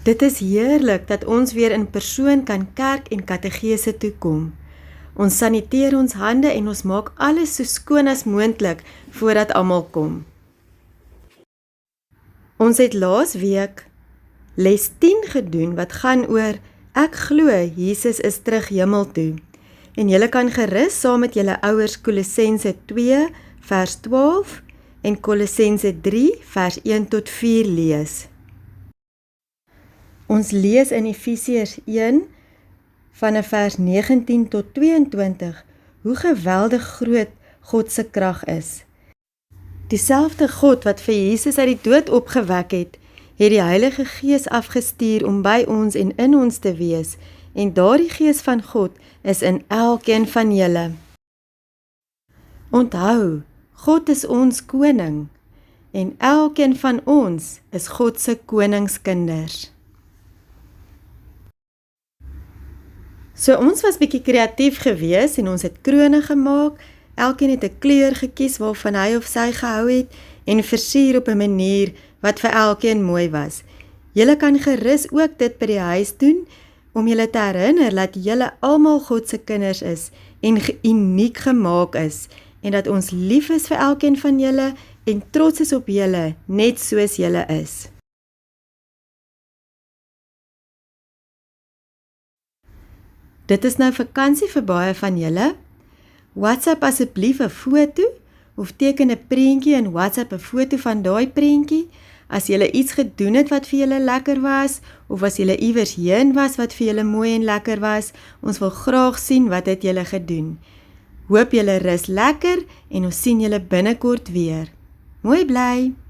Dit is heerlik dat ons weer in persoon kan kerk en kategese toe kom. Ons saniteer ons hande en ons maak alles so skoon as moontlik voordat almal kom. Ons het laas week les 10 gedoen wat gaan oor ek glo Jesus is terug hemel toe. En julle kan gerus saam met julle ouers Kolossense 2 vers 12 en Kolossense 3 vers 1 tot 4 lees. Ons lees in Efesiërs 1 vanaf vers 19 tot 22 hoe geweldig groot God se krag is. Dieselfde God wat vir Jesus uit die dood opgewek het die Heilige Gees afgestuur om by ons en in ons te wees, en daardie Gees van God is in elkeen van julle. Onthou, God is ons koning, en elkeen van ons is God se koningskinders. So ons was bietjie kreatief gewees en ons het krone gemaak, elkeen het 'n kleur gekies waarvan hy of sy gehou het en versier op 'n manier wat vir elkeen mooi was. Julle kan gerus ook dit by die huis doen, om julle te herinner dat julle almal God se kinders is en uniek gemaak is, en dat ons lief is vir elkeen van julle en trots is op julle, net soos julle is. Dit is nou vakansie vir baie van julle. WhatsApp asseblief 'n foto, of teken 'n prentjie in WhatsApp 'n foto van daai prentjie, as julle iets gedoen het wat vir julle lekker was, of as julle iewers heen was wat vir julle mooi en lekker was, ons wil graag sien wat het julle gedoen. Hoop julle rus lekker en ons sien julle binnekort weer. Mooi bly!